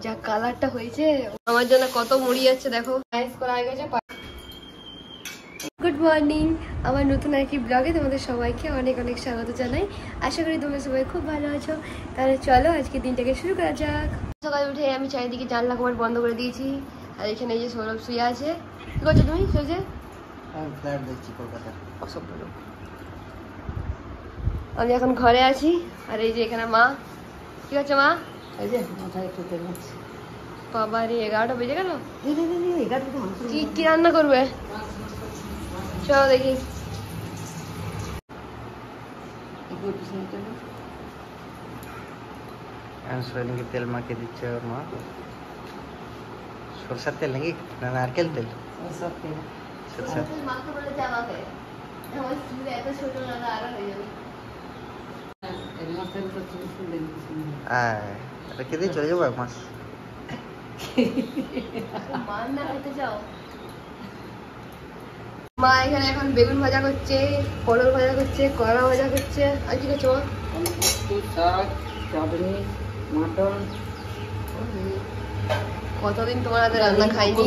যা কালারটা হয়েছে আমার জন্য কত মুড়ি যাচ্ছে দেখো রাইস করা হয়ে গেছে। গুড মর্নিং, আমার নতুন একটি ব্লগে তোমাদের সবাইকে অনেক অনেক স্বাগত জানাই। আশা করি তোমরা সবাই খুব ভালো আছো। তাহলে চলো আজকে দিনটাকে শুরু করা যাক। সকালে উঠে আমি চারিদিকে জানলা কমার বন্ধ করে দিয়েছি। আর এখানে এই যে সৌরভ শুয়ে আছে। কি করছো তুমি? শুয়েছে আমি এখন ঘরে আছি। আর এই যে এখানে মা। কি হচ্ছে মা? এই যে মাথায় একটু তেল মাখছি। বাবা রে 11টা বেজে গেল। কি রান্না করবে চলো দেখি। सोयाबीन के तेल माके दीजिए और माँ सरसा तेल लेंगे ना नारकेल तेल सरसा कितनी चले जाओ मास মা এখানে এখন বেগুন ভাজা করছে, পটল ভাজা করছে, করলা ভাজা করছে। আর কি করছো শাক চাটনি মটন। কতদিন তোমার হাতে রান্না খাইনি।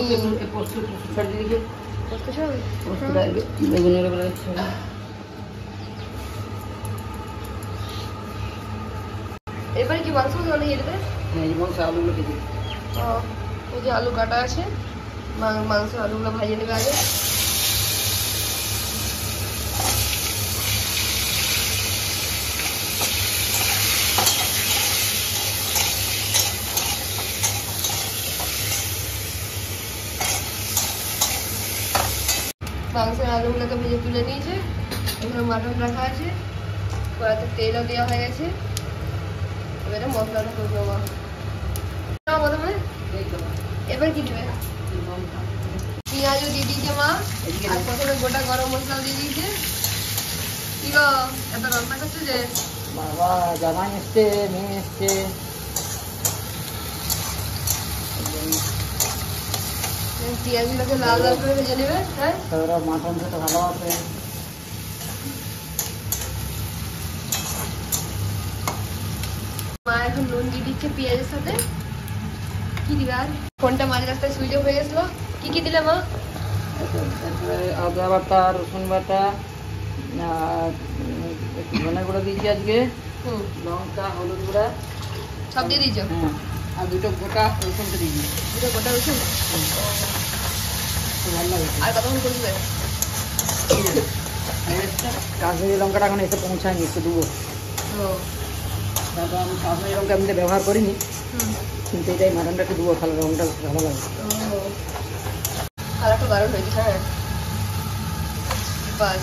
এবারে কি মাংস অনেক এটাতে আলুগুলো কেটে ওই যে আলু কাটা আছে, মাংস আলুগুলো ভাজিয়ে নেবে আগে। মাংসের আলুগুলোকে ভেজে তুলে নিয়েছে। এখানে মাটন রাখা আছে, কড়াতে তেলও দেওয়া হয়ে গেছে। এবারে মশলাটা করে দেবো প্রথমে। এবার কি দেবে? পেঁয়াজও দিয়ে দিয়েছে মা, আর প্রথমে গোটা গরম মশলাও দিয়ে দিয়েছে। কি গো এত রান্না করছো যে? বাবা জামাই এসছে, মেয়ে এসছে। পেঁয়াজগুলোকে লাল লাল করে ভেজে নেবে। হ্যাঁ ওরা মাটন খেতে ভালোবাসে। মা এখন নুন দিয়ে দিচ্ছে পেঁয়াজের সাথে। কি দিবে আর? ফোনটা মাঝে রাস্তায় সুইচ অফ হয়ে গেছিল। কি কি দিলে মা? আদা বাটা, রসুন বাটা, ধনে গুঁড়ো দিয়েছি আজকে, লঙ্কা, হলুদ গুঁড়া সব দিয়ে দিয়েছো? হ্যাঁ, আর দুটো গোটা রসুন দিয়েছি। দুটো গোটা রসুন ভালো লাগে। আর কতক্ষণ করবে? কাশ্মীরি লঙ্কাটা এখন এসে পৌঁছায়নি, একটু দেবো। তারপর আমি কাশ্মীরি লঙ্কা এমনিতে ব্যবহার করিনি, কিন্তু এটাই মাটনটা একটু দেবো, তাহলে রঙটা ভালো লাগে। কালারটা দারুণ হয়েছে। হ্যাঁ বাস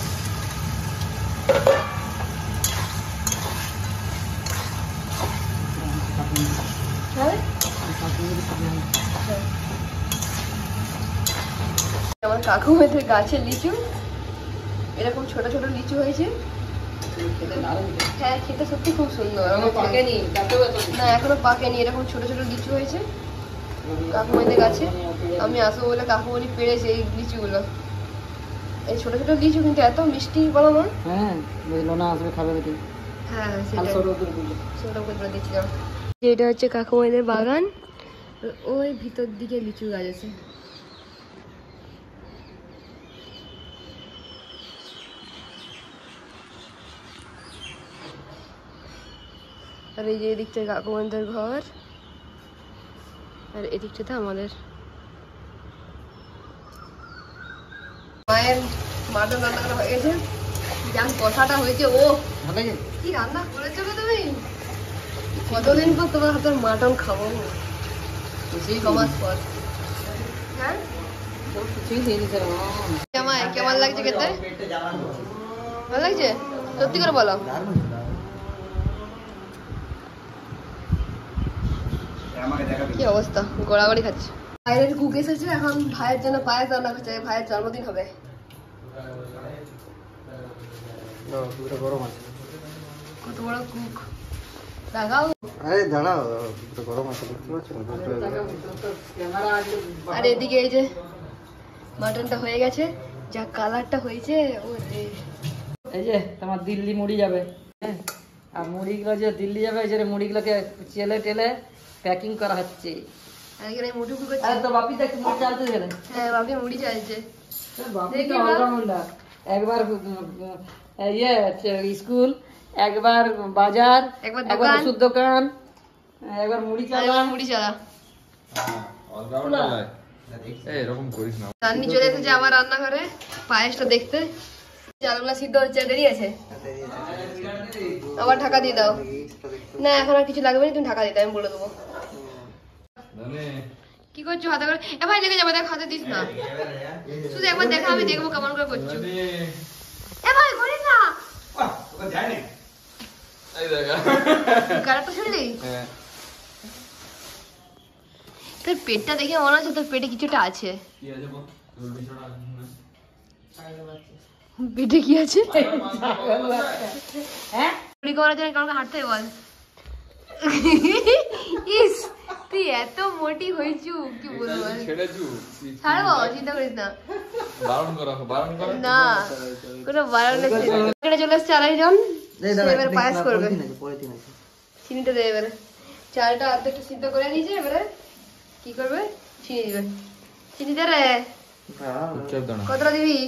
আমার কাকু মেয়েদের গাছের লিচু এরকম ছোট ছোট লিচু হয়েছে। হ্যাঁ খেতে সত্যি খুব সুন্দর। না এখনো পাকেনি, এরকম ছোট ছোট লিচু হয়েছে কাকু মেয়েদের গাছে। আমি আসবো বলে কাকুমণি পেরেছে এই লিচুগুলো। এই ছোট ছোট লিচু কিন্তু এত মিষ্টি বলো না। হ্যাঁ লোনা আসবে খাবে দেখি। হ্যাঁ দিচ্ছিলাম। এটা হচ্ছে কাকুমাইদের বাগান, ওই ভিতর দিকে লিচু গাছ আছে। আর এই যে এদিকটা কাকুমাইদের ঘর, আর এদিকটাতে আমাদের। মায়ের মাটন রান্না করা হয়ে গেছে। যার কথাটা হয়েছে ও কি রান্না করেছো তুমি? কতদিন পর তোমার হাতের মাটন খাবো, সমাজ পর। হ্যাঁ কেমন লাগছে খেতে? ভালো লাগছে সত্যি করে বলো। কি অবস্থা, গড়াগড়ি খাচ্ছে। বাইরের কুক এসেছে, এখন ভাইয়ের জন্য পায়েস রান্না করছে। ভাইয়ের জন্মদিন হবে। কত বড় কুক লাগাও। আরে দাঁড়াও, গরম আছে। আর এদিকে এই যে মাটনটা হয়ে গেছে, যা কালারটা হয়েছে। এই যে তোমার দিল্লি মুড়ি যাবে, আর মুড়িগুলো যে দিল্লি যাবে, যে মুড়িগুলোকে চেলে টেলে প্যাকিং করা হচ্ছে। আর এখানে মুঠো করছে। আর তো বাপি দেখ মুড়ি চালতে গেলে। হ্যাঁ বাপি মুড়ি চালছে। বাপি তো অলরাউন্ডার। একবার স্কুল, একবার বাজার, একবার ওষুধ দোকান, একবার মুড়ি চালা। মুড়ি চালা অলরাউন্ডার। এরকম করিস না। রান্নি চলে এসেছে আমার রান্নাঘরে পায়েসটা দেখতে। চালগুলা সিদ্ধ হচ্ছে, দেরি আছে। আবার ঢাকা দিয়ে দাও। না এখন আর কিছু লাগবে না, তুমি ঢাকা দিয়ে দাও, আমি বলে দেবো। কি করছো হাতে করে? এ ভাই দেখে যাবে, দেখ হাতে দিস না, শুধু একবার দেখা, আমি দেখবো কেমন করে করছো। এ ভাই করিস না। গাড়াটা শুনলি? তোর পেটটা দেখে মনে হচ্ছে তোর পেটে কিছুটা আছে। পেটে কি আছে? হ্যাঁ করার জন্য কাউকে হাঁটতে বল। ইস তুই এত মোটি হয়েছু, কি বলবো। ছাড় বাবা, চিন্তা করিস না। না কোনো বারণ নেই। চলে এসছে আড়াইজন, এবারে পায়েস করবে। চিনিটা দে এবারে। চালটা অর্ধেকটা সিদ্ধ করে নিয়েছে, এবারে কি করবে? চিনি দিবে। চিনি দে রে। কতটা দিবি?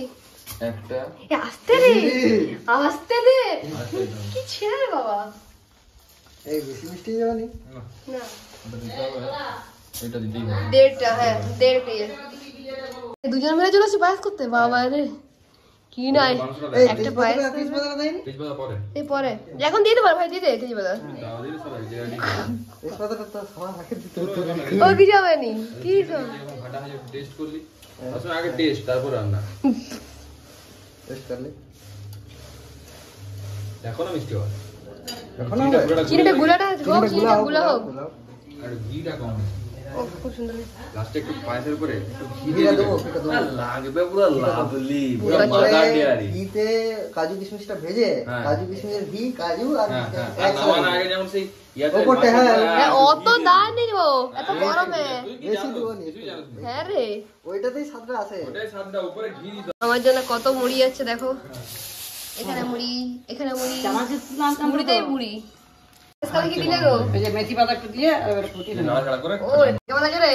একটা। আস্তে রে, আস্তে দে। কি ছেড়ে বাবা। এই বেশি মিষ্টি যাবে না এটা দিতেই হবে। দেড়টা, হ্যাঁ দেড়টা। দুজন মিলে চলে আসি পায়েস করতে। বাবা রে কি নাই একটা পায়েস পরে এই পরে এখন দিয়ে দেবো ভাই, দিয়ে দে তেজপাতা। তেজপাতাটা তো সবার আগে দিতে হতো। ও কি যাবে নি কি সব ফাটা হয়ে টেস্ট করলি, আসলে আগে টেস্ট তারপর রান্না। টেস্ট করলে দেখো না মিষ্টি হয়। এখন চিনিটা গুলাটা হোক, চিনিটা গুলা হোক। আর ঘিটা কম। ও খুব সুন্দর। লাস্টে একটু পায়েসের উপরে একটু ঘি ঘি দিয়ে দেবো, দেবো, ফিটা দেবো। লাগবে পুরো লাভলি, পুরো মাদার ডেয়ারি। ঘিতে কাজু কিশমিশটা ভেজে, হ্যাঁ। কাজু কিশমিশের ঘি, কাজু আর হ্যাঁ হ্যাঁ, আর একসাথে নামানোর দেবো। আগে যেমন সেই ইয়াতে ওপরটা, হ্যাঁ, হ্যাঁ অত দাঁড় নেই গো, এত গরমে। তুই কি বেশি জানো? দেবো নি। কিছুই জানিস না। হ্যাঁ রে ওইটাতেই স্বাদটা আছে। ওটাই সাদা, উপরে ঘি দিতে হবে। আমার জন্য কত মুড়ি আছে দেখো। এখানে মুড়ি, এখানে মুড়ি, মুড়িতেই মুড়ি। আজকাল কি দিলে গো? এই যে মেথি পাতা একটু দিয়ে এবারে ফুটিয়ে নেবো। নাড়াচাড়া করে ও কেমন লাগে রে?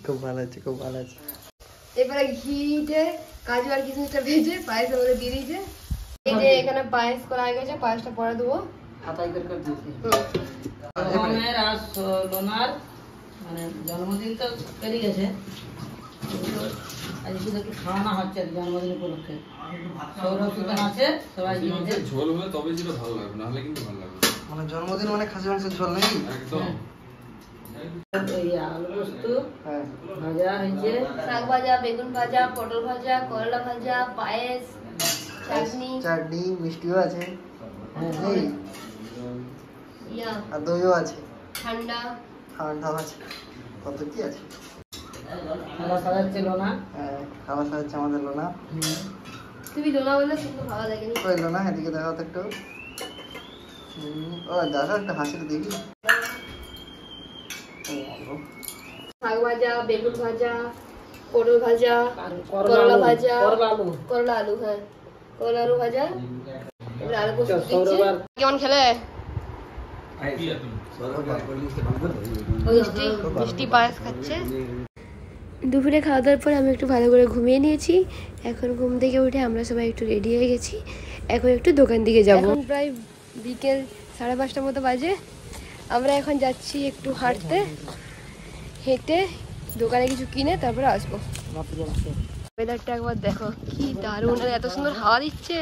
খুব ভালো আছে, খুব ভালো আছে। এবারে ঘিতে কাজু আর কিশমিশটা ভেজে পায়েসের মধ্যে দিয়ে দিয়েছে। এই যে এখানে পায়েস করা হয়ে গেছে, পায়েসটা পরে দেবো। হাতাই করে করে দিয়েছি। হুম। রমের আর লোনার মানে জন্মদিন তো পেরিয়ে গেছে, আজ শুধু একটু খাওয়ানো হচ্ছে জন্মদিন উপলক্ষে। সৌরভ সুতন আছে, সবাই দিয়েছে। ঝোল হলে তবে যেটা ভালো লাগবে, না হলে কিন্তু ভালো লাগবে না। মানে জন্মদিন মানে খাসি মাংসের ঝোল নাকি? একদম। ওই আলু পোস্ত হ্যাঁ। ভাজা হয়েছে, শাক ভাজা, বেগুন ভাজা, পটল ভাজা, করলা ভাজা, পায়েস, চাটনি, চাটনি, মিষ্টিও আছে, হ্যাঁ, এই, ইয়া আর দইও আছে, ঠান্ডা। ঠান্ডাও আছে, কত কি আছে। খাবার সাজাচ্ছে লোনা। হ্যাঁ, খাবার সাজাচ্ছে আমাদের লোনা। তুমি লোনা বললে শুনতে ভালো লাগেনি। কই লোনা, এদিকে দেখাও তো একটু। ও দেখো একটা হাসিটা দেখি। শাক ভাজা, বেগুন ভাজা, পটল ভাজা, আর করলা ভাজা, করলা আলু। করলা আলু, হ্যাঁ করলা আলু ভাজা। এবারে আলু পোস্ত সৌরভ দিচ্ছে। আর কেমন খেলে? মিষ্টি মিষ্টি পায়েস খাচ্ছে। দুপুরে খাওয়া দাওয়ার পর আমি একটু ভালো করে ঘুমিয়ে নিয়েছি। এখন ঘুম থেকে উঠে আমরা সবাই একটু রেডি হয়ে গেছি। এখন একটু দোকান দিকে যাব। এখন প্রায় বিকেল 5:30টার মতো বাজে। আমরা এখন যাচ্ছি একটু হাঁটতে, হেঁটে দোকানে কিছু কিনে তারপরে আসবো। ওয়েদারটা একবার দেখো কি দারুণ, আর এত সুন্দর হাওয়া দিচ্ছে,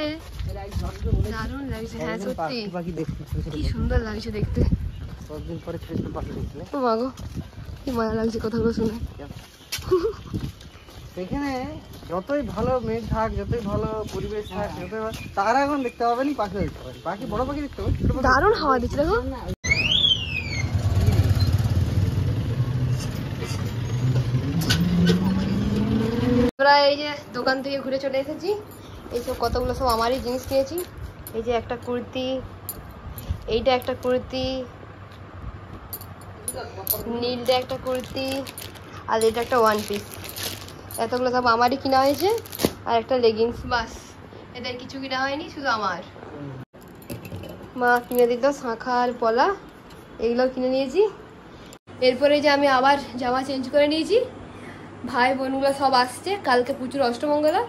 দারুণ লাগছে। হ্যাঁ সত্যি পাখি দেখছি, কি সুন্দর লাগছে দেখতে। কতদিন পরে ছোট ছোট পাখি দেখছি। ও মা গো কি মজা লাগছে কথাগুলো শুনে। এখানে যতই ভালো মেঘ থাক, যতই ভালো পরিবেশ থাক, যতই তারা এখন দেখতে পাবেনি, পাখি দেখতে পাবেন। পাখি, বড় পাখি দেখতে পাবেন, ছোট পাখি দারুণ হাওয়া দিচ্ছে দেখো। আমরা এই যে দোকান থেকে ঘুরে চলে এসেছি। এইসব কতগুলো সব আমারই জিনিস কিনেছি। এই যে একটা কুর্তি, এইটা একটা কুর্তি, নীলটা একটা কুর্তি, আর এটা একটা ওয়ান পিস। এতগুলো সব আমারই কিনা হয়েছে। আর একটা লেগিংস, বাস। এদের কিছু কিনা হয়নি, শুধু আমার। মা কিনে দিত শাঁখা আর পলা, এগুলো কিনে নিয়েছি। এরপরে যে আমি আবার জামা চেঞ্জ করে নিয়েছি, ভাই বোনগুলো সব আসছে, কালকে প্রচুর অষ্টমঙ্গলা,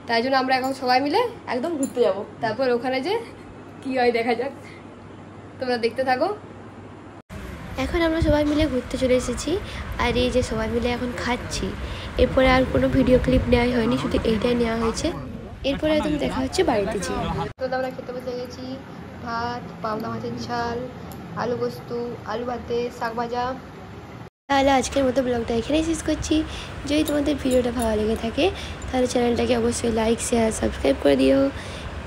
তাই জন্য আমরা এখন সবাই মিলে একদম ঘুরতে যাব। তারপর ওখানে যে কী হয় দেখা যাক, তোমরা দেখতে থাকো। এখন আমরা সবাই মিলে ঘুরতে চলে এসেছি, আর এই যে সবাই মিলে এখন খাচ্ছি। এরপরে আর কোনো ভিডিও ক্লিপ নেওয়া হয়নি, শুধু এইটাই নেওয়া হয়েছে। এরপরে একদম দেখা হচ্ছে বাড়িতে যেয়ে। তো আমরা খেতে বসে গেছি, ভাত, পাবদা মাছের ঝাল, আলু পোস্ত, আলু ভাতে, শাক ভাজা। তাহলে আজকের মতো ব্লগটা এখানেই শেষ করছি। যদি তোমাদের ভিডিওটা ভালো লেগে থাকে তাহলে চ্যানেলটাকে অবশ্যই লাইক, শেয়ার, সাবস্ক্রাইব করে দিও।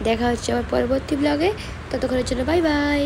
দেখা হচ্ছে আবার পরবর্তী ব্লগে, ততক্ষণের জন্য বাই বাই।